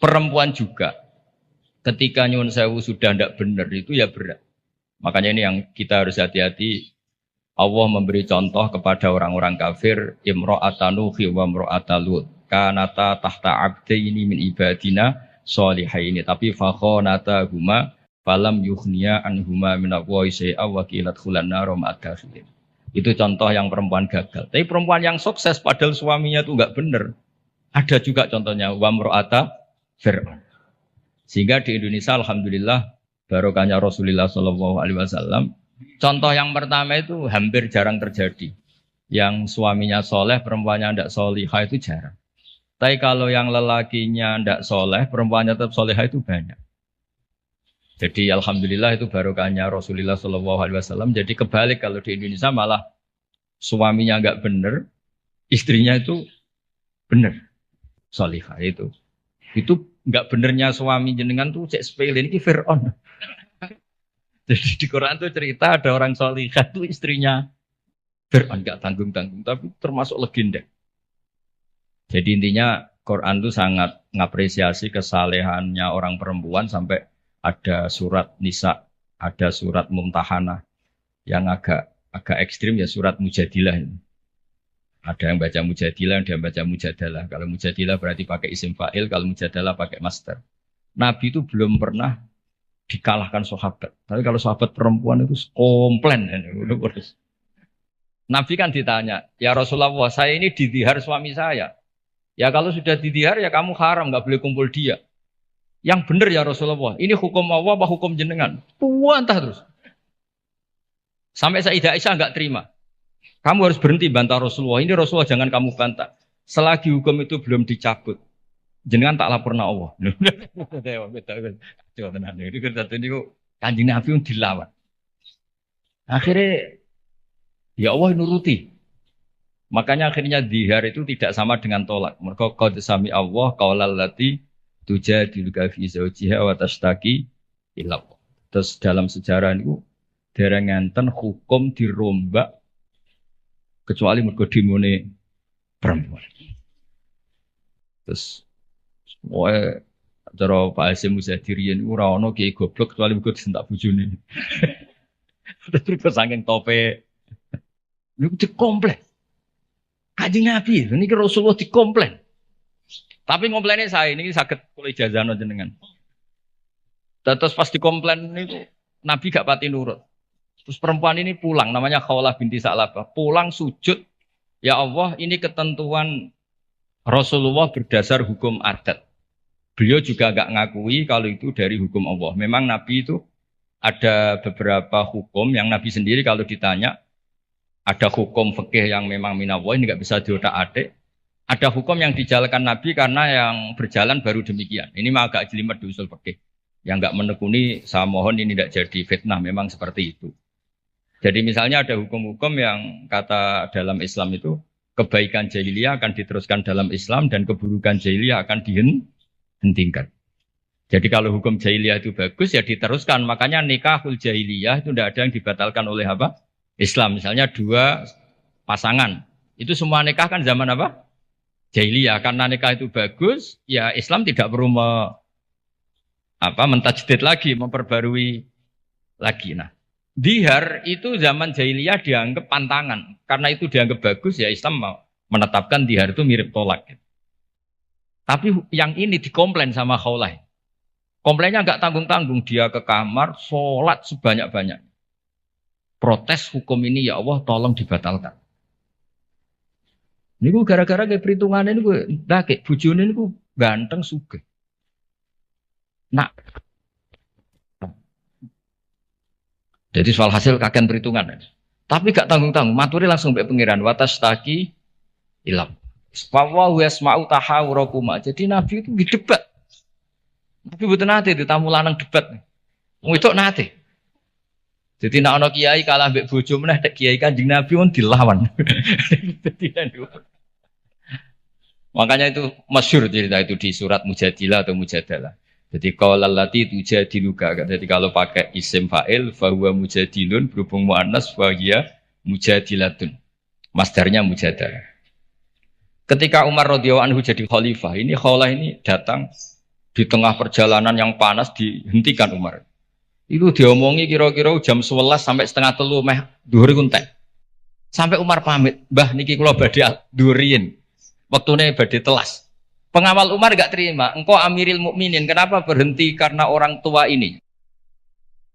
Perempuan juga ketika nyuwun sewu sudah tidak benar itu ya berat. Makanya ini yang kita harus hati-hati. Allah memberi contoh kepada orang-orang kafir, imra'atan Nuhi wa imra'atan Lut. Kanata tahta abdaini min ibadina sholihaini. Tapi fakhonata huma falam yukhniya anhuma minallahi syai'a wa qilat khulan nar ma'ad dakhilin. Itu contoh yang perempuan gagal. Tapi perempuan yang sukses padahal suaminya itu enggak benar. Ada juga contohnya wa imra'ata Fir'aun. Sehingga di Indonesia alhamdulillah barokahnya Rasulullah sallallahu alaihi wasallam. Contoh yang pertama itu hampir jarang terjadi. Yang suaminya soleh, perempuannya tidak solihah itu jarang. Tapi kalau yang lelakinya tidak soleh, perempuannya tetap solihah itu banyak. Jadi alhamdulillah itu barokahnya Rasulullah sallallahu alaihi wasallam. Jadi kebalik kalau di Indonesia malah suaminya enggak benar, istrinya itu benar. Solihah itu. Itu enggak benernya suami jenengan tuh cek sepele ini Fir'aun. Jadi di Quran tuh cerita ada orang solihah tuh istrinya Fir'aun enggak tanggung-tanggung tapi termasuk legenda. Jadi intinya Quran tuh sangat mengapresiasi kesalehannya orang perempuan sampai ada surat Nisa, ada surat Mumtahanah yang agak ekstrim ya surat Mujadilah ini. Ada yang baca Mujadilah, ada yang baca Mujadalah. Kalau Mujadilah berarti pakai isim fa'il, kalau Mujadalah pakai master. Nabi itu belum pernah dikalahkan sahabat. Tapi kalau sahabat perempuan itu komplain. Nabi kan ditanya, ya Rasulullah saya ini didihar suami saya. Ya kalau sudah didihar ya kamu haram, nggak boleh kumpul dia. Yang benar ya Rasulullah, ini hukum Allah apa hukum jenengan? Puantah terus. Sampai Sayyidah Aisyah nggak terima. Kamu harus berhenti bantah Rasulullah. Ini Rasulullah jangan kamu bantah. Selagi hukum itu belum dicabut, jenengan tak laporna Allah. Kanjeng Nabi dilawan. Akhirnya ya Allah nuruti. Makanya akhirnya dihar itu tidak sama dengan tolak. Mereka qad sami Allah qaulal lati tujadiluka fi zawjiha wa tashtaki ila Allah. Terus dalam sejarah itu dereng-enten hukum dirombak kecuali mergo dimone perempuan. Terus wae cara Pak Hasyim Muzadirian ora ono kiai goblok kecuali mergo disentak bojone. Terus saking tope niku dikomplain. Kanjeng Nabi, ini Rasulullah dikomplain. Tapi komplainnya saya ini sakit kula ijazahno jenengan. Terus pas dikomplain itu Nabi gak pati nurut. Terus perempuan ini pulang, namanya Khawlah binti Sa'labah. Pulang sujud, ya Allah ini ketentuan Rasulullah berdasar hukum adat. Beliau juga gak ngakui kalau itu dari hukum Allah. Memang Nabi itu ada beberapa hukum yang Nabi sendiri kalau ditanya, ada hukum fikih yang memang minallah ini nggak bisa diotak-atik. Ada hukum yang dijalankan Nabi karena yang berjalan baru demikian. Ini mah agak jelimet di usul fikih. Yang nggak menekuni, saya mohon ini tidak jadi fitnah. Memang seperti itu. Jadi misalnya ada hukum-hukum yang kata dalam Islam itu kebaikan jahiliyah akan diteruskan dalam Islam dan keburukan jahiliyah akan dihentikan. Jadi kalau hukum jahiliyah itu bagus ya diteruskan. Makanya nikahul jahiliyah itu tidak ada yang dibatalkan oleh apa? Islam. Misalnya dua pasangan. Itu semua nikah kan zaman apa? Jahiliyah. Karena nikah itu bagus, ya Islam tidak perlu mentajdid lagi, memperbarui lagi. Nah, dihar itu zaman jahiliyah dianggap pantangan. Karena itu dianggap bagus, ya Islam menetapkan dihar itu mirip tolak. Tapi yang ini dikomplain sama Khawlah. Komplainnya nggak tanggung-tanggung. Dia ke kamar, sholat sebanyak-banyak. Protes hukum ini ya Allah tolong dibatalkan. Ini gue gara-gara kayak perhitungan ini gue kayak bujune ini gue ganteng sugih. Nah, jadi soal hasil kakean perhitungan. Tapi gak tanggung-tanggung. Maturi langsung mbek pengiran watas taki ilam. Wa yasma'u tahawurakuma. Jadi Nabi itu debat. Tapi betul nanti di tamu lanang debat. Itu nanti. Jadi nak ono kiai kalah mbek bojo meneh tek kiai Kanjeng Nabi pun dilawan. Makanya itu masyhur cerita itu di surat Mujadilah atau Mujadalah. Jadi qaulal lati tujadiluka. Jadi kalau pakai isim fa'il fa huwa mujadilun berhubung muannas fa hiya mujadilatun. Masdarnya mujadalah. Ketika Umar radhiyallahu anhu jadi khalifah, ini Khawlah ini datang Di tengah perjalanan yang panas dihentikan Umar. Itu diomongi kira-kira jam 11 sampai setengah 3 meh dhuwur iku entek. Sampai Umar pamit, "Mbah niki kula badhe dhuwurin. Wektune badhe telas." Pengawal Umar gak terima, "Engkau Amiril Mukminin, kenapa berhenti karena orang tua ini?"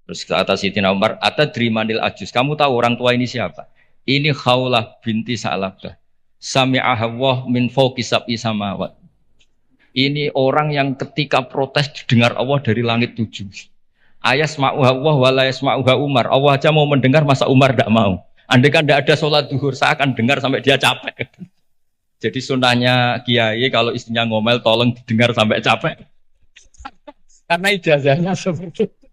Terus ke atas Sayyidina Umar, "Atadrimanil ajus, kamu tahu orang tua ini siapa? Ini Khawlah binti Sa'labah. Sami'aha Allah min fawqi sab'i samawat." Ini orang yang ketika protes didengar Allah dari langit 7. Ayasma'uha Allah wa la yasma'uha Umar. Allah aja mau mendengar, masa Umar tidak mau? Andai kan tidak ada sholat duhur, saya akan dengar sampai dia capek. Jadi sunnahnya kiai kalau istrinya ngomel tolong didengar sampai capek. Karena ijazahnya seperti itu.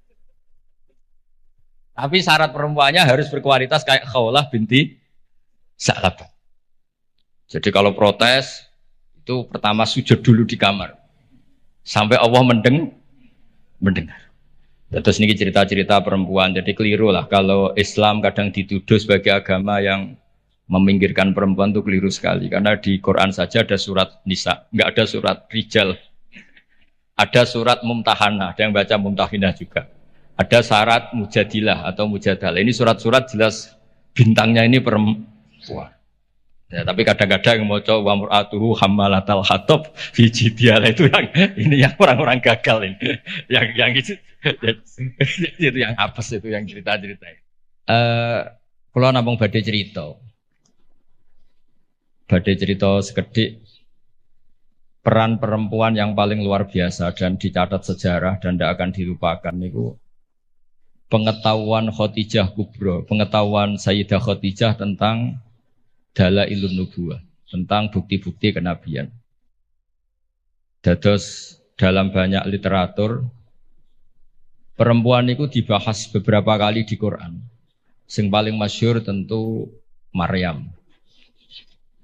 Tapi syarat perempuannya harus berkualitas kayak Khawlah binti Sa'labah. Jadi kalau protes itu pertama sujud dulu di kamar sampai Allah mendengar. Terus ini cerita-cerita perempuan. Jadi keliru lah kalau Islam kadang dituduh sebagai agama yang meminggirkan perempuan, itu keliru sekali. Karena di Quran saja ada surat Nisa, nggak ada surat Rijal. Ada surat Mumtahanah, ada yang baca Mumtahinah juga. Ada syarat Mujadilah atau Mujadalah. Ini surat-surat jelas bintangnya ini perempuan. Ya, tapi kadang-kadang yang mau coba wamuratuhu hammalatal hatab fi jidiyalah, itu yang ini yang orang-orang gagal ini. Yang itu yang apes, itu yang cerita-cerita. Kalau nabung badai cerita sekedik peran perempuan yang paling luar biasa dan dicatat sejarah dan tidak akan dilupakan itu pengetahuan Khadijah Kubro, pengetahuan Sayyidah Khadijah tentang Dalailun Nubuwah, tentang bukti-bukti kenabian. Dados dalam banyak literatur perempuan itu dibahas beberapa kali di Quran. Sing paling masyhur tentu Maryam.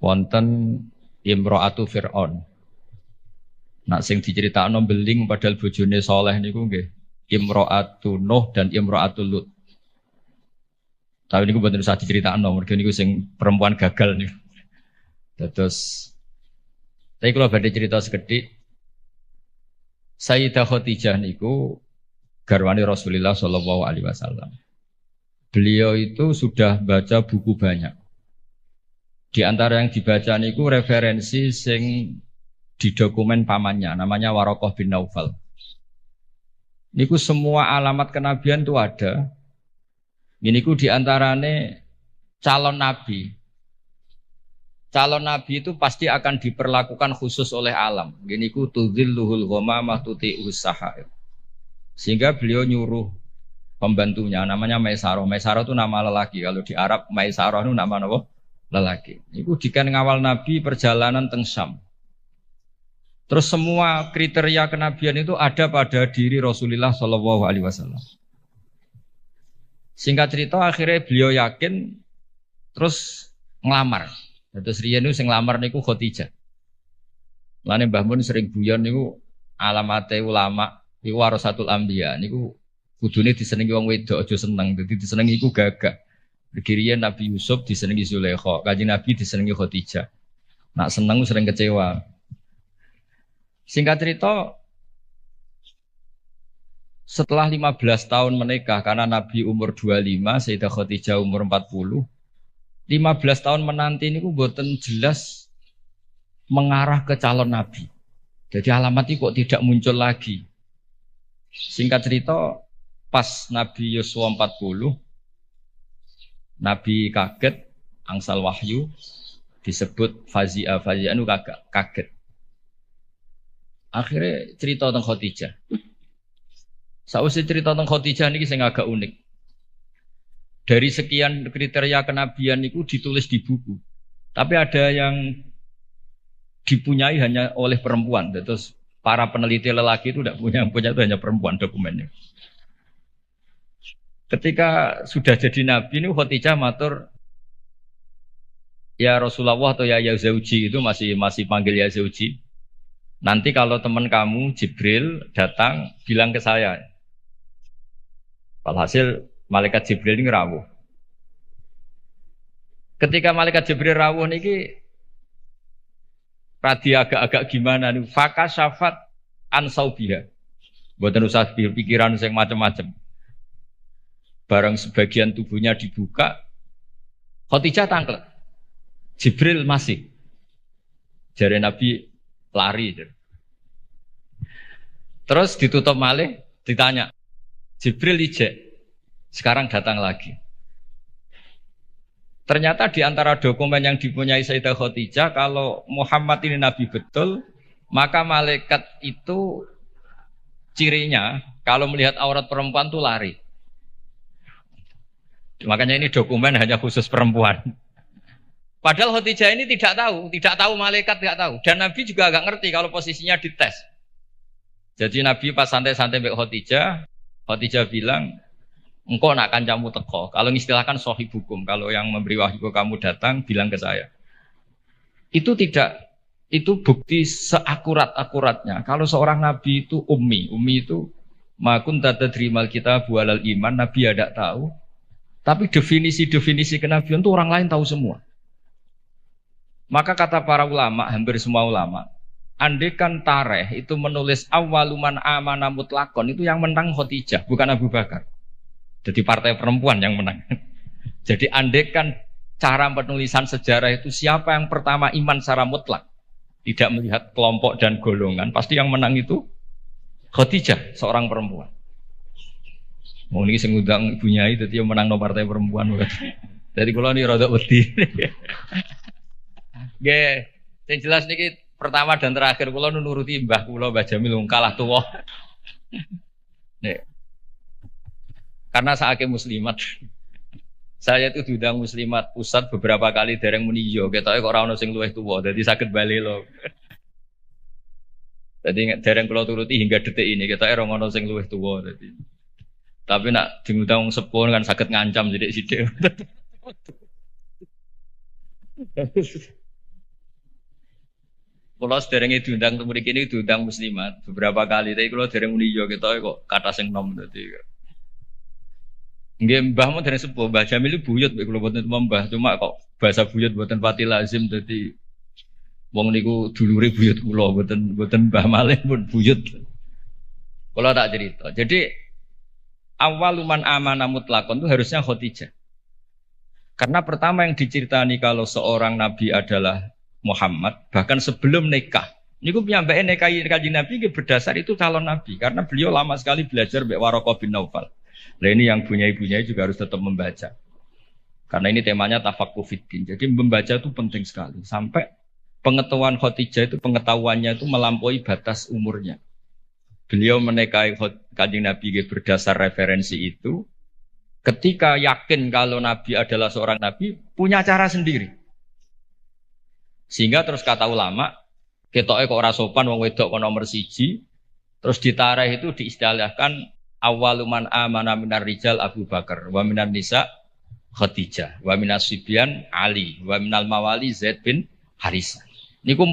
Wonten Imro'atu Fir'aun. Nak sing diceritakno beling padahal bojone soleh niku nggih Imro'atu Nuh dan Imro'atu Lut. Tapi niku mboten usah diceritakno, mergo niku sing perempuan gagal niku. Terus tapi kalau badhe cerita sekedhik, Sayyidah Khadijah niku garwane Rasulullah sallallahu alaihi wasallam. Beliau itu sudah baca buku banyak. Di antara yang dibaca niku referensi sing di dokumen pamannya, namanya Warokoh bin Naufal. Niku semua alamat kenabian itu ada. Ini ku diantarane calon nabi. Calon nabi itu pasti akan diperlakukan khusus oleh alam. Gini ku tudzilluhul ghamamah tuti'us sahair. Sehingga beliau nyuruh pembantunya namanya Maisarah. Maisarah itu nama lelaki. Kalau di Arab Maisarah itu nama apa? Lelaki. Niku dikan ngawal nabi perjalanan teng Syam. Terus semua kriteria kenabian itu ada pada diri Rasulullah Shallallahu Alaihi Wasallam. Singkat cerita akhirnya beliau yakin, terus ngelamar. Terus riyen niku sing nglamar niku Khadijah. Lane Mbah Mun sering guyon niku alamate ulama iku warasatul anbiya niku kudune disenengi wong wedok aja seneng. Dadi disenengi iku gagah. Riyen Nabi Yusuf disenengi Zulaikha, Kanjeng Nabi disenengi Khadijah. Nak seneng sering kecewa. Singkat cerita setelah 15 tahun menikah, karena Nabi umur 25, Sayyidah Khadijah umur 40, 15 tahun menanti ini mboten jelas mengarah ke calon Nabi. Jadi alamat itu kok tidak muncul lagi. Singkat cerita, pas Nabi Yusuf 40, Nabi kaget, angsal wahyu, disebut Fazi'ah itu kaget. Akhirnya cerita tentang Khadijah. Sausé cerita tentang Khadijah ini sing agak unik. Dari sekian kriteria kenabian itu ditulis di buku. Tapi ada yang dipunyai hanya oleh perempuan. Terus para peneliti lelaki itu tidak punya itu hanya perempuan dokumennya. Ketika sudah jadi nabi ini Khadijah matur, ya Rasulullah atau ya Zauji, itu masih panggil ya Zauji. Nanti kalau teman kamu Jibril datang bilang ke saya. Walhasil malaikat Jibril ini rawuh. Ketika malaikat Jibril rawuh niki radi agak-agak gimana nih? Faka syafat ansaubiha. Mboten usah pikiran sing macam-macam. Barang sebagian tubuhnya dibuka, Khadijah tangklet. Jibril masih. Jare Nabi lari. Terus ditutup malih, ditanya. Jibril ijek. Sekarang datang lagi. Ternyata di antara dokumen yang dipunyai Sayyidah Khadijah, kalau Muhammad ini Nabi betul, maka malaikat itu cirinya, kalau melihat aurat perempuan itu lari. Makanya ini dokumen hanya khusus perempuan. Padahal Khadijah ini tidak tahu malaikat tidak tahu. Dan Nabi juga agak ngerti kalau posisinya dites. Jadi Nabi pas santai-santai mbek Khadijah bilang, engkau nak kancamu teko. Kalau istilahkan sohibukum, kalau yang memberi wahyu ke kamu datang, bilang ke saya. Itu bukti seakurat-akuratnya. Kalau seorang Nabi itu ummi itu makun tadrimal kita bualal iman, Nabi ada tahu. Tapi definisi kenabian itu orang lain tahu semua. Maka kata para ulama, hampir semua ulama, andekan Tareh itu menulis awaluman amana mutlakon, itu yang menang Khadijah, bukan Abu Bakar. Jadi partai perempuan yang menang. Jadi andekan cara penulisan sejarah itu siapa yang pertama iman secara mutlak, tidak melihat kelompok dan golongan, pasti yang menang itu Khadijah, seorang perempuan. Mau ini sing ngundang ibunya itu dia menang no partai perempuan. Jadi kalau ini rada wedi. Nggih, sing jelas niki pertama dan terakhir kula nuruti mbah kula Mbah Jamil kalah tuwa. Nek. Karena saake muslimat. Saya itu diundang muslimat pusat beberapa kali dereng muni yo, ketoke kok ora ono sing luwih tuwa, dadi saged bali lho. Dadi dereng kula turuti hingga detik ini ketoke ora ono sing luwih tuwa dadi. Tapi nak diundang wong sepuh kan saged ngancam sithik-sithik. Kalau sederenge diundang untuk mriki ini diundang muslimat beberapa kali, tapi kalau dereng muni yo ketoke kok kata sing nom dadi. Nggih mbahmu dereng sepuh, Mbah Jamil buyut mek kula boten mbah, cuma kok bahasa buyut boten pati lazim dadi wong niku dulure buyut kula boten mbah malih pun buyut. Kula tak cerita. Jadi awaluman amana mutlakon itu harusnya Khadijah. Karena pertama yang diceritani kalau seorang nabi adalah Muhammad, bahkan sebelum nikah. Niku piyambake nikahi Kanjeng Nabi berdasar itu calon nabi karena beliau lama sekali belajar mbek Waraqah bin Naufal. Nah ini yang bunyai-bunyai juga harus tetap membaca. Karena ini temanya tafaqquh fiddin. Jadi membaca itu penting sekali. Sampai pengetahuan Khadijah itu pengetahuannya itu melampaui batas umurnya. Beliau menikahi Kanjeng Nabi berdasar referensi itu. Ketika yakin kalau Nabi adalah seorang Nabi, punya cara sendiri. Sehingga terus kata ulama, ketoke kok ora sopan wong wedok kok nomor 1, terus ditareh itu diistilahkan awaluman amana minar rijal Abu Bakar, wa minan nisa Khadijah, wa minas sibyan Ali, wa minal mawali Zaid bin Harisah. Niku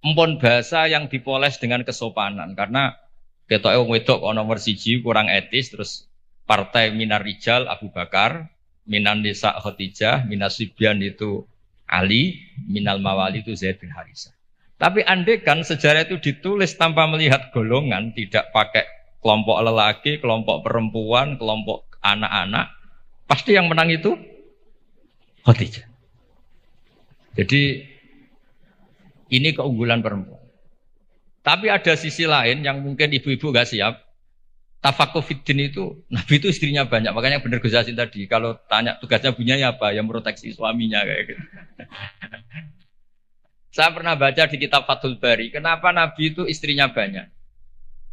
empon bahasa yang dipoles dengan kesopanan karena ketoke wong wedok kok nomor 1 kurang etis, terus partai minar rijal Abu Bakar, minan nisa Khadijah, minas sibyan itu Ali, minal mawali itu Zaid bin Harisah. Tapi andekan sejarah itu ditulis tanpa melihat golongan, tidak pakai kelompok lelaki, kelompok perempuan, kelompok anak-anak, pasti yang menang itu Khadijah. Jadi ini keunggulan perempuan. Tapi ada sisi lain yang mungkin ibu-ibu gak siap. Tafaqquh fiddin itu, Nabi itu istrinya banyak. Makanya benar Gus Yasin tadi, kalau tanya tugasnya bunyai apa, yang proteksi suaminya kayak gitu. Saya pernah baca di kitab Fathul Bari, kenapa Nabi itu istrinya banyak.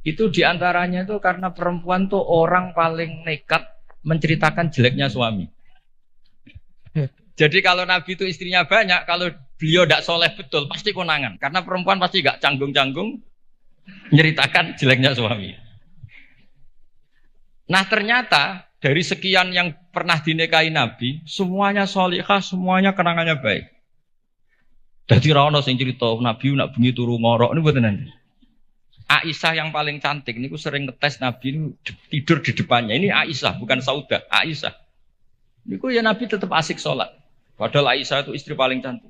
Itu diantaranya itu karena perempuan tuh orang paling nekat menceritakan jeleknya suami. Jadi kalau Nabi itu istrinya banyak, kalau beliau tidak soleh betul, pasti konangan. Karena perempuan pasti gak canggung-canggung menceritakan jeleknya suami. Nah ternyata dari sekian yang pernah dinikahi Nabi, semuanya solihah, semuanya kenangannya baik. Jadi rano sing cerita Nabi nak bengi turu ngorok ini buat nanti. Aisyah yang paling cantik ini sering ngetes Nabi ini tidur di depannya. Ini Aisyah bukan Saudah, Aisyah. Ini ya Nabi tetap asik sholat. Padahal Aisyah itu istri paling cantik.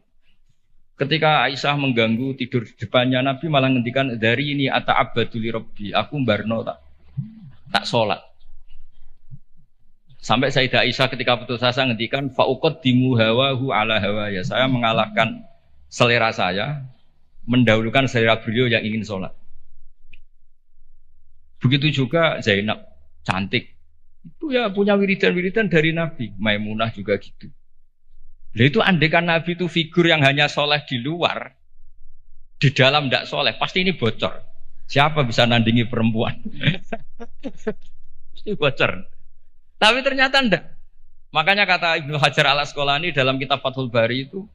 Ketika Aisyah mengganggu tidur di depannya Nabi malah ngendikan dari ini ata'abbadu li rabbi, aku mbarno tak salat. Sampai Sayyidah Aisyah ketika putus asa ngendikan fa'uqaddimu hawahu ala hawaya. Saya mengalahkan selera saya, mendahulukan selera beliau yang ingin sholat. Begitu juga Zainab, cantik. Itu ya punya wiridan-wiridan dari Nabi. Maimunah juga gitu. Nah itu andekan Nabi itu figur yang hanya soleh di luar, di dalam tidak soleh, pasti ini bocor. Siapa bisa nandingi perempuan? Pasti bocor. Tapi ternyata enggak. Makanya kata Ibnu Hajar al-Asqalani dalam kitab Fathul Bari itu,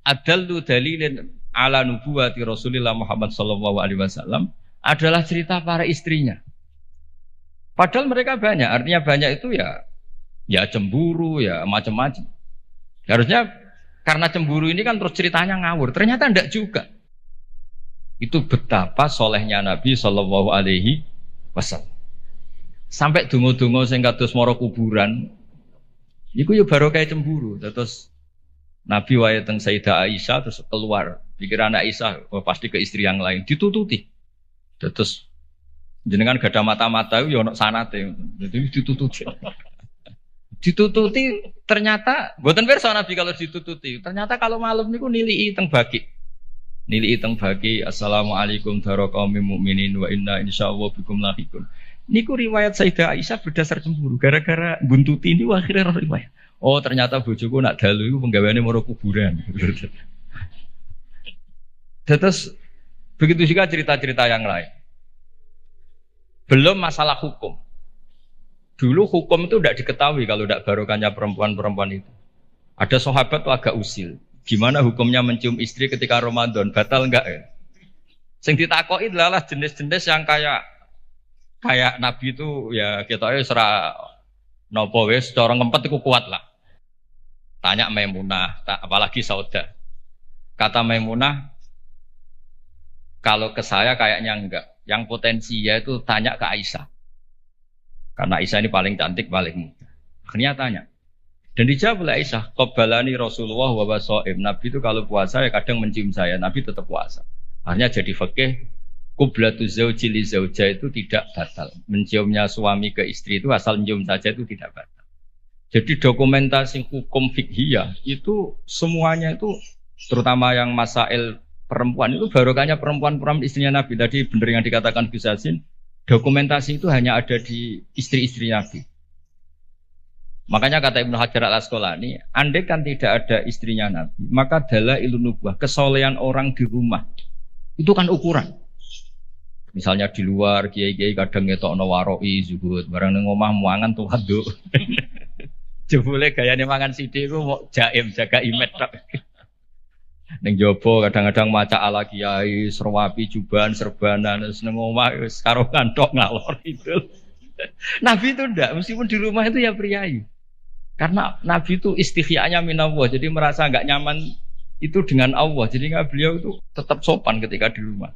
adallu dalilin ala nubuwati Rasulillah Muhammad sallallahu alaihi wasallam adalah cerita para istrinya. Padahal mereka banyak, artinya banyak itu ya cemburu, ya macam-macam. Harusnya karena cemburu ini kan terus ceritanya ngawur. Ternyata enggak juga. Itu betapa solehnya Nabi sallallahu alaihi wasallam. Sampai dungo-dungo sing kados mara kuburan, iku ya baru kayak cemburu. Terus Nabi wae teng Sayyidah Aisyah terus keluar. Pikiran Aisyah pasti ke istri yang lain ditututi. Terus jenengan gak ada mata-mata ya ono sanate. Jadi ditututi. Ditututi ternyata mboten pirsa Nabi kalau ditututi. Ternyata kalau malam niku nilii teng baki. Nilii teng baki assalamualaikum warahmatullahi mukminin wa inna insyaallah bikum lahiqun. Niku riwayat Sayyidah Aisyah berdasar cemburu gara-gara buntuti ini akhirnya riwayat. Oh ternyata bojoku nak dalu iku penggaweane maro kuburan. Terus begitu juga cerita-cerita yang lain. Belum masalah hukum. Dulu hukum itu tidak diketahui kalau tidak barokahnya perempuan-perempuan itu. Ada sahabat tuh agak usil. Gimana hukumnya mencium istri ketika Ramadan? Batal enggak ya? Sing ditakoki adalah jenis-jenis yang kayak Nabi itu ya ketoknya serah nopo wis cara ngempet iku kuat lah. Tanya Maimunah, apalagi Saudah. Kata Maimunah, kalau ke saya kayaknya enggak. Yang potensi ya itu tanya ke Aisyah. Karena Aisyah ini paling cantik, paling muda. Akhirnya tanya. Dan dijawab oleh Aisyah, qabbalani Rasulullah wa waso'im. Nabi itu kalau puasa ya kadang mencium saya, Nabi tetap puasa. Akhirnya jadi fikih, qublatu zauji li zauja itu tidak batal. Menciumnya suami ke istri itu asal mencium saja itu tidak batal. Jadi dokumentasi hukum fikhiyah itu semuanya itu, terutama yang masail perempuan itu barokahnya perempuan-perempuan istrinya Nabi. Tadi benar yang dikatakan Gus Yassin, dokumentasi itu hanya ada di istri-istri Nabi. Makanya kata Ibnu Hajar al-Asqalani, andai kan tidak ada istrinya Nabi, maka dalailun nubuwah, kesolehan orang di rumah, itu kan ukuran. Misalnya di luar, kiai-kiai kadang ngetokno waroi, zuhud, barang nang omah muangan tuh haduk. Jebule gayane mangan sithik ku mau jaim, jaga imet tok. Ning jopo kadang-kadang maca ala kiai, serwapi juban, serbanan, seneng omah wis karo kantok ngalor itu. Nabi itu ndak, meskipun di rumah itu ya priayi. Karena Nabi itu istighya'nya minallah, jadi merasa enggak nyaman itu dengan Allah. Jadi beliau itu tetap sopan ketika di rumah.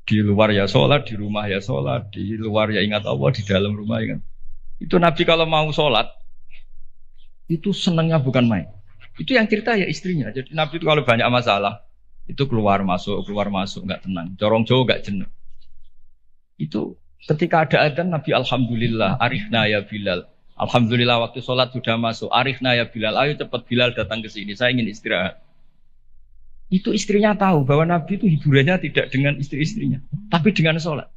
Di luar ya sholat, di rumah ya sholat, di luar ya ingat Allah, di dalam rumah ingat. Itu Nabi kalau mau sholat, itu senangnya bukan main. Itu yang cerita ya istrinya. Jadi Nabi itu kalau banyak masalah, itu keluar masuk, nggak tenang. Corong jauh nggak jenuh. Itu ketika ada adzan Nabi alhamdulillah, arifna ya Bilal. Alhamdulillah waktu sholat sudah masuk, arifna ya Bilal. Ayo cepat Bilal datang ke sini, saya ingin istirahat. Itu istrinya tahu bahwa Nabi itu hiburannya tidak dengan istri-istrinya, tapi dengan sholat.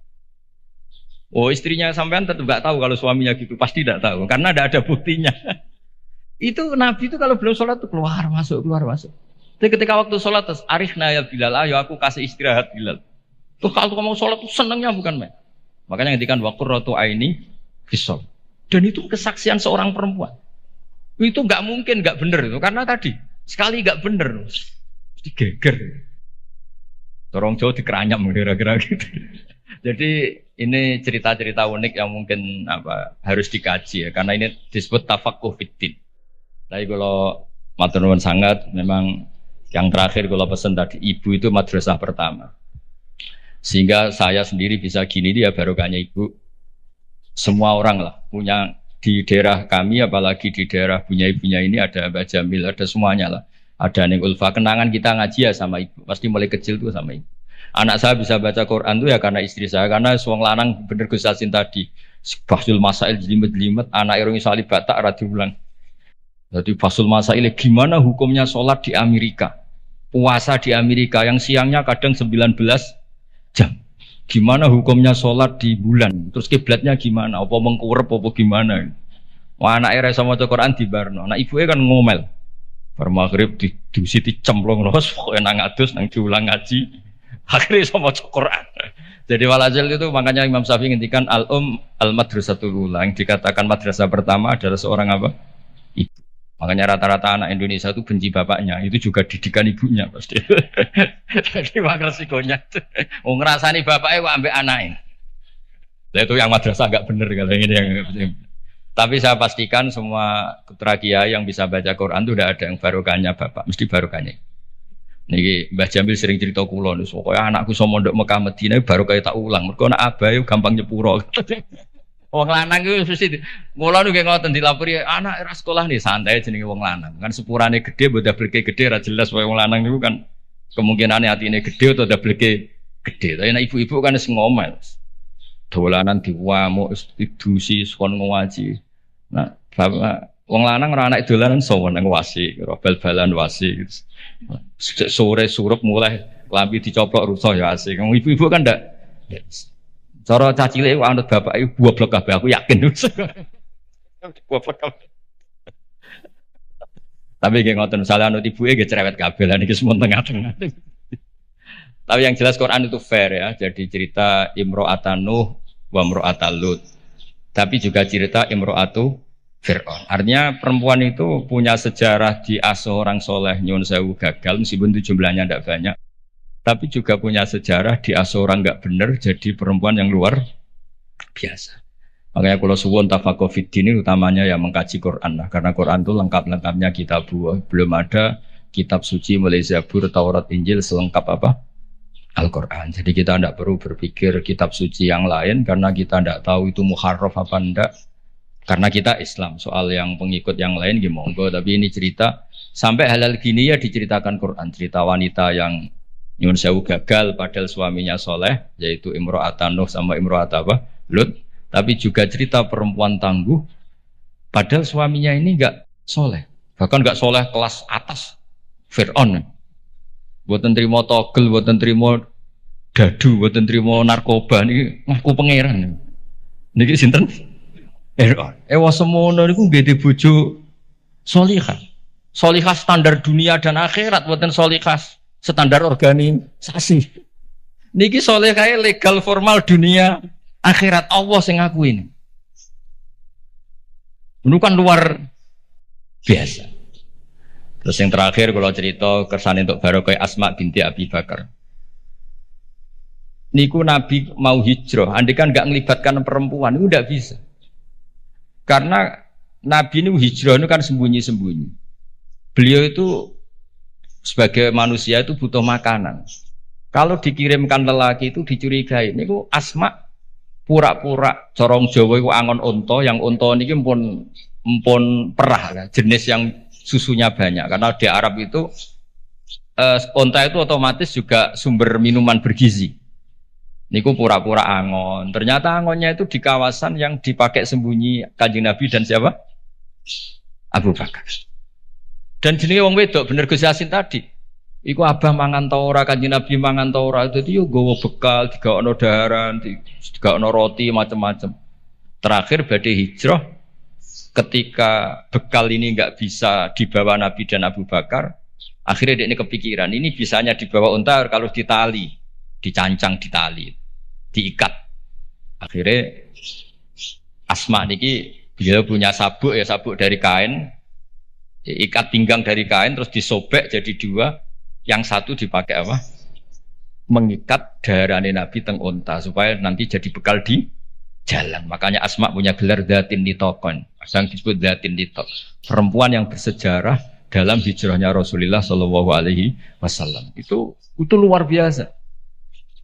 Oh istrinya sampean tetap nggak tahu kalau suaminya gitu, pasti tidak tahu karena tidak ada buktinya. Itu Nabi itu kalau belum sholat tuh keluar masuk. Tapi ketika waktu sholat terus arifna ya Bilal, ayo aku kasih istirahat Bilal. Tuh kalau kamu sholat tuh senangnya bukan main. Makanya ngendikan wa qurratu aini fisol. Dan itu kesaksian seorang perempuan. Itu nggak mungkin nggak benar itu karena tadi sekali nggak benar. Digeger. Torong Jawa dikeranyam kira-kira gitu. Jadi ini cerita-cerita unik yang mungkin harus dikaji ya karena ini disebut tafaqquh fiddin. Tapi kalau matur nuwun sangat memang yang terakhir kalau pesan tadi ibu itu madrasah pertama. Sehingga saya sendiri bisa gini dia barokahnya ibu. Semua orang lah punya di daerah kami apalagi di daerah punya ibunya ini ada Mbak Jamil, ada semuanya lah. Ada ning ulfa kenangan kita ngaji ya sama ibu. Pasti mulai kecil tuh sama ibu. Anak saya bisa baca Quran tuh ya karena istri saya, karena wong lanang bener Gus Yasin tadi. Fasul Masail jelimet-jelimet anak irung salib batak ra diulang. Jadi Fasul Masail gimana hukumnya sholat di Amerika? Puasa di Amerika yang siangnya kadang 19 jam. Gimana hukumnya sholat di bulan? Terus kiblatnya gimana? Apa mengkurep apa gimana? Wah anak era sama Quran di Barno. Nah ibunya kan ngomel. Bar maghrib didusi dicemplung los, pokoknya nang adus nang diulang ngaji. Akhirnya sama Quran. Jadi walhasil itu makanya Imam Syafi'i ngendikan al-madrasatul ula, yang dikatakan madrasah pertama adalah seorang apa? Ibu. Makanya rata-rata anak Indonesia itu benci bapaknya, itu juga didikan ibunya pasti. Jadi makanya resikonya. Oh ngerasani bapaknya kok ambek anaknya. Nah, itu yang madrasah agak bener kalau ini yang. Tapi saya pastikan semua putra kiai yang bisa baca Quran itu udah ada yang barokahnya bapak, mesti barokahnya. Niki Mbah Jamil sering cerita kula niku, pokoke anakku iso mondok Mekah Madinah baru kaya tak ulang. Mergo anak abahe gampang nyepuro. Wong lanang iku mesti kula niku ngoten dilapori anak era sekolah nih santai jenenge wong lanang. Kan sepurane gede mbok dableke gede ra jelas wae wong lanang niku kan kemungkinane atine gede atau dableke gede. Tapi nek ibu-ibu kan wis ngomel. Dolanan diwamuk idusi kon ngaji. Nah, bapak wong lanang ora anak dolanan sowan nang wasi, bal-balan wasi. Sore surup mulai lambi dicoplok rusuh ya asik. Wong ibu-ibu kan ndak. Cara cacile kok anut bapak iku goblok kabeh aku yakin. Goblok kabeh. Tapi nggih ngoten salah anut ibuke nggih cerewet kabeh lan iki semua tengah-tengah. Tapi yang jelas Quran itu fair ya. Jadi cerita Imro'atan Nuh wa Imro'atan Lut. Tapi juga cerita Imro'atu Fir'aun. Artinya perempuan itu punya sejarah di orang soleh nyun sewu gagal meskipun itu jumlahnya tidak banyak. Tapi juga punya sejarah di orang nggak benar jadi perempuan yang luar biasa. Makanya kalau suwun tafaqquh fid din utamanya ya mengkaji Quran lah. Karena Quran itu lengkap-lengkapnya kitab buah. Belum ada kitab suci mulai Zabur, Taurat, Injil selengkap apa? Al-Quran. Jadi kita tidak perlu berpikir kitab suci yang lain karena kita tidak tahu itu muharraf apa enggak. Karena kita Islam, soal yang pengikut yang lain ya monggo. Tapi ini cerita sampai halal gini ya diceritakan Quran. Cerita wanita yang nyun sewu gagal padahal suaminya soleh, yaitu Imro'atan Nuh sama Imro'at apa? Lut. Tapi juga cerita perempuan tangguh padahal suaminya ini enggak soleh. Bahkan enggak soleh kelas atas. Fir'aun. Buatan terima togel, buatan terima dadu, buatan terima narkoba ini ngaku pangeran. Niki sinten? Ewa semono niku nggih bojo solihah. Solihah standar dunia dan akhirat, buatan solihah standar organisasi. Niki solihah legal formal dunia akhirat Allah sing ngakuin. Ini kan luar biasa. Terus yang terakhir kalau cerita kersane untuk Barokah Asma binti Abi Bakar. Niku Nabi mau hijrah, andai kan nggak ngelibatkan perempuan itu nggak bisa. Karena Nabi ini hijrah itu kan sembunyi-sembunyi. Beliau itu sebagai manusia itu butuh makanan. Kalau dikirimkan lelaki itu dicurigai. Niku Asma pura-pura corong Jawa itu angon unta, yang unta niki empun perah, jenis yang susunya banyak karena di Arab itu onta itu otomatis juga sumber minuman bergizi. Niku pura-pura angon. Ternyata angonnya itu di kawasan yang dipakai sembunyi Kanjeng Nabi dan siapa? Abu Bakar. Dan jenenge wong wedok bener Gus Yasin tadi. Iku abah mangan ta ora, Kanjeng Nabi mangan ta ora. Dadi yo nggawa bekal, digaono daharan, digaono roti macam-macam. Terakhir badhe hijrah. Ketika bekal ini nggak bisa dibawa Nabi dan Abu Bakar, akhirnya dia ini kepikiran, ini bisanya dibawa unta kalau ditali, dicancang ditali, diikat. Akhirnya Asma niki beliau punya sabuk ya, sabuk dari kain, ikat pinggang dari kain terus disobek jadi dua, yang satu dipakai apa? Mengikat darane Nabi teng unta supaya nanti jadi bekal di jalan. Makanya Asma punya gelar Dzatin Nitaqon. Yang disebut Dzatin Nitaq. Perempuan yang bersejarah dalam hijrahnya Rasulullah Shallallahu Alaihi Wasallam. Itu luar biasa.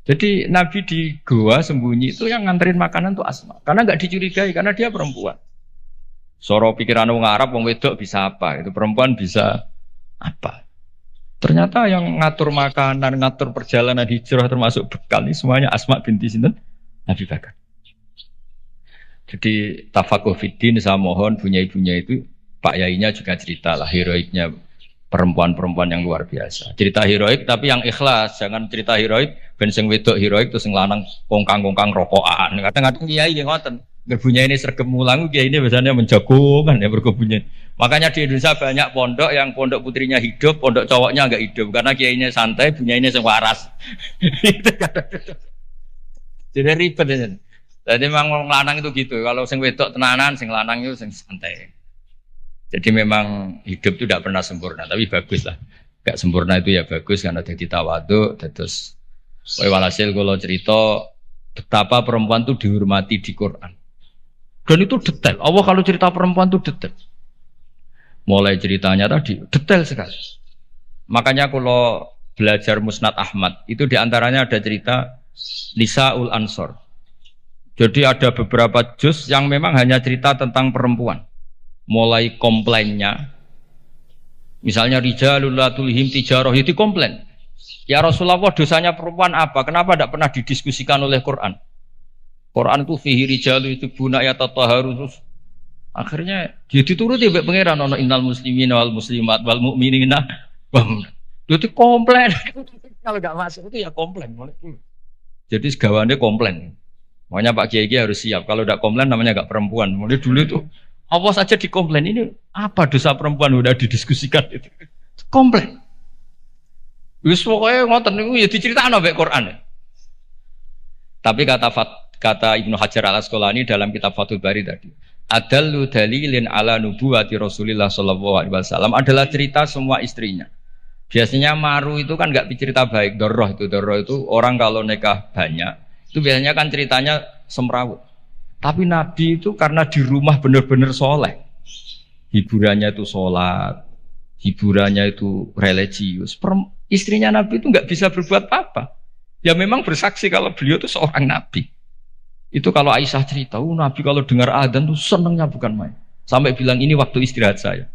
Jadi Nabi di goa sembunyi itu yang nganterin makanan tuh Asma. Karena nggak dicurigai karena dia perempuan. Soro pikiran wong Arab, wong wedok bisa apa? Itu perempuan bisa apa? Ternyata yang ngatur makanan, ngatur perjalanan hijrah termasuk bekal ini semuanya Asma binti sinten Abi Bakar. Jadi tafakuh fiddin saya mohon punya ibunya itu Pak Yainya juga cerita lah heroiknya perempuan-perempuan yang luar biasa. Cerita heroik tapi yang ikhlas, jangan cerita heroik ben sing wedok heroik terus sing lanang kongkang-kongkang rokokan. Kadang-kadang kiai nggih ngoten. Berbunya ini sergem mulang, kiai ini biasanya menjagokan ya berkebunnya. Makanya di Indonesia banyak pondok yang pondok putrinya hidup, pondok cowoknya enggak hidup karena kiainya santai, punya ini waras. Jadi ribet ya. Jadi memang lanang itu gitu. Kalau sing wedok tenanan, sing lanang itu sing santai. Jadi memang hidup itu tidak pernah sempurna, tapi bagus lah. Gak sempurna itu ya bagus karena jadi tawadhu. Terus, walhasil kalau cerita betapa perempuan itu dihormati di Quran. Dan itu detail. Allah kalau cerita perempuan itu detail. Mulai ceritanya tadi detail sekali. Makanya kalau belajar Musnad Ahmad itu diantaranya ada cerita Nisaul Ansor. Jadi ada beberapa juz yang memang hanya cerita tentang perempuan. Mulai komplainnya, misalnya rijalul la tulhim tijarah itu komplain. Ya Rasulullah dosanya perempuan apa? Kenapa tidak pernah didiskusikan oleh Quran? Quran itu fihi rijalu itu guna ya tataharus. Akhirnya dia dituruti mbek pangeran ana innal muslimina wal muslimat wal mu'minina. Itu komplain. Kalau enggak masuk itu ya komplain. Jadi segawane komplain. Makanya Pak Kiai harus siap. Kalau tidak komplain namanya enggak perempuan. Mulai dulu itu apa saja dikomplain ini apa dosa perempuan udah didiskusikan itu. Komplain. Wis pokoke ngoten niku ya diceritakno mbek Quran. Tapi kata Ibnu Hajar Al-Asqalani dalam kitab Fathul Bari tadi, adallu dalilin ala nubuwati Rasulillah sallallahu alaihi wasallam adalah cerita semua istrinya. Biasanya maru itu kan enggak cerita baik, Dorroh itu orang kalau nikah banyak, itu biasanya kan ceritanya semrawut. Tapi Nabi itu karena di rumah benar-benar soleh, hiburannya itu sholat, hiburannya itu religius. Istrinya Nabi itu nggak bisa berbuat apa-apa. Ya memang bersaksi kalau beliau itu seorang Nabi. Itu kalau Aisyah cerita, Nabi kalau dengar adzan tuh senengnya bukan main. Sampai bilang ini waktu istirahat saya.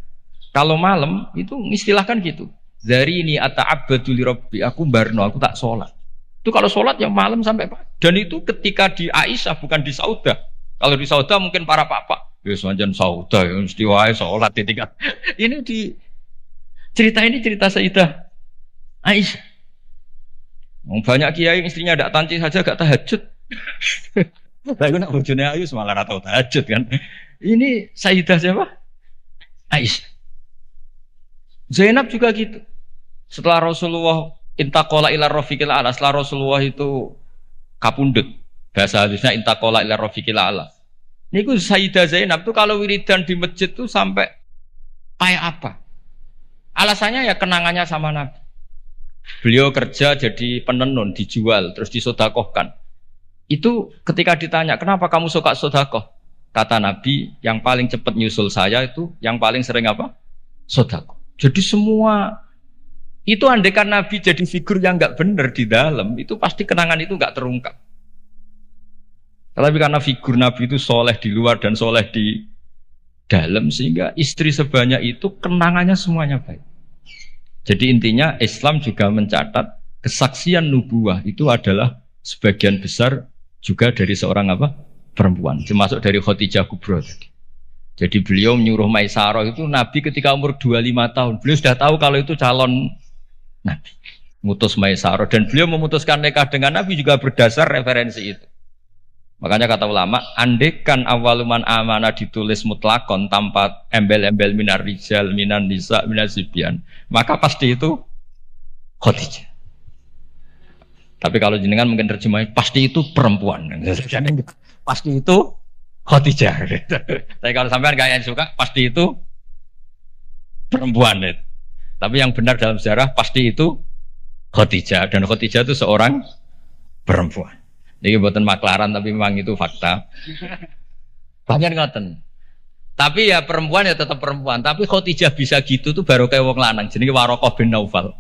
Kalau malam itu istilahkan gitu. Dari ini ata'abbadu li rabbi, aku barno, aku tak sholat. Itu kalau sholat yang malam sampai pagi. Dan itu ketika di Aisyah bukan di Saudah. Kalau di Saudah mungkin para papa. Ya semanjan Saudah, ya mesti wae sholat ditinggal. Ini di cerita ini cerita Sayyidah Aisyah. Banyak kiai istrinya tidak tanci saja gak tahajud. Lalu nak bojone ayu malah ora tau tahajud kan. Ini Sayyidah siapa? Aisyah. Zainab juga gitu. Setelah Rasulullah intaqala ila rafiqil a'la, setelah Rasulullah itu kapundhut. Bahasa halusnya intaqala ila rafiqil a'la. Niku Sayyidah Zainab tuh kalau wiridan di masjid tuh sampai kayak apa? Alasannya ya kenangannya sama Nabi. Beliau kerja jadi penenun, dijual, terus disodakohkan. Itu ketika ditanya, kenapa kamu suka sodakoh? Kata Nabi, yang paling cepat nyusul saya itu, yang paling sering apa? Sodakoh. Jadi semua, itu andaikan Nabi jadi figur yang nggak benar di dalam, itu pasti kenangan itu nggak terungkap. Tapi karena figur Nabi itu soleh di luar dan soleh di dalam, sehingga istri sebanyak itu kenangannya semuanya baik. Jadi intinya Islam juga mencatat kesaksian nubuwah itu adalah sebagian besar juga dari seorang apa? Perempuan, termasuk dari Khadijah Kubra tadi. Jadi beliau menyuruh Maisarah itu Nabi ketika umur 25 tahun. Beliau sudah tahu kalau itu calon Nabi. Mutus Maisarah dan beliau memutuskan nikah dengan Nabi juga berdasar referensi itu. Makanya kata ulama, andekan awaluman amanah ditulis mutlakon tanpa embel-embel minar rijal, minan nisa, minar sibyan, maka pasti itu Khadijah. Tapi kalau jenengan mungkin terjemahnya pasti itu perempuan. Pasti itu Khadijah. Tapi kalau sampean kayak yang suka pasti itu perempuan. Tapi yang benar dalam sejarah pasti itu Khadijah, dan Khadijah itu seorang perempuan. Ini buatan maklaran tapi memang itu fakta. Banyak ngoten. Tapi ya perempuan ya tetap perempuan. Tapi Khadijah bisa gitu tuh baru kayak wong lanang. Jadi Warokoh bin Naufal.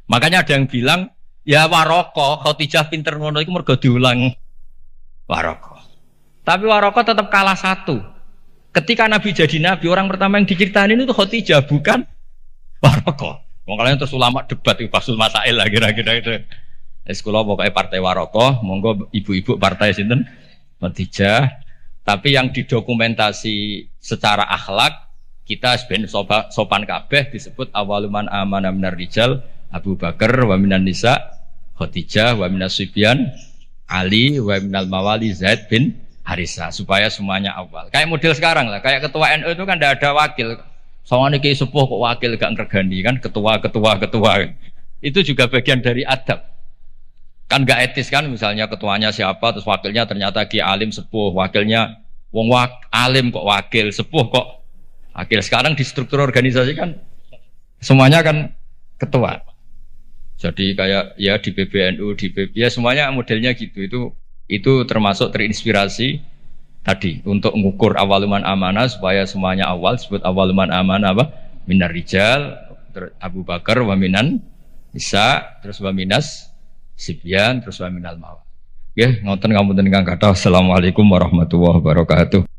Makanya ada yang bilang ya Warokoh Khadijah pinter ngono itu mergo diulang Warokoh. Tapi Warokoh tetap kalah satu. Ketika Nabi jadi Nabi, orang pertama yang diceritain itu Khadijah bukan Warokoh. Wong kalian terus ulama debat itu Fasul Masail lah kira-kira itu. Sekolah pokoknya partai Warokoh, monggo ibu-ibu partai sinten Khadijah. Tapi yang didokumentasi secara akhlak kita sebenarnya sopan kabeh disebut awaluman amana minar rijal Abu Bakar wa minan nisa Khadijah wa minas sibyan Ali wa minal mawali Zaid bin Harisa supaya semuanya awal. Kayak model sekarang lah, kayak ketua NU itu kan tidak ada wakil. Soalnya kayak sepuh kok wakil gak ngergani kan ketua. Itu juga bagian dari adab. Kan gak etis kan misalnya ketuanya siapa terus wakilnya ternyata ki alim sepuh, wakilnya wong alim kok wakil, sepuh kok wakil. Sekarang di struktur organisasi kan semuanya kan ketua. Jadi kayak ya di PBNU, di PP ya semuanya modelnya gitu. Itu termasuk terinspirasi tadi untuk mengukur awaluman amanah supaya semuanya awal disebut awaluman amanah apa? Minar rijal, Abu Bakar wa minan nisa, terus wa minas sibyan, terus wa minal mawal. Nggih, ngoten ngapunten ingkang kathah. Assalamualaikum warahmatullahi wabarakatuh.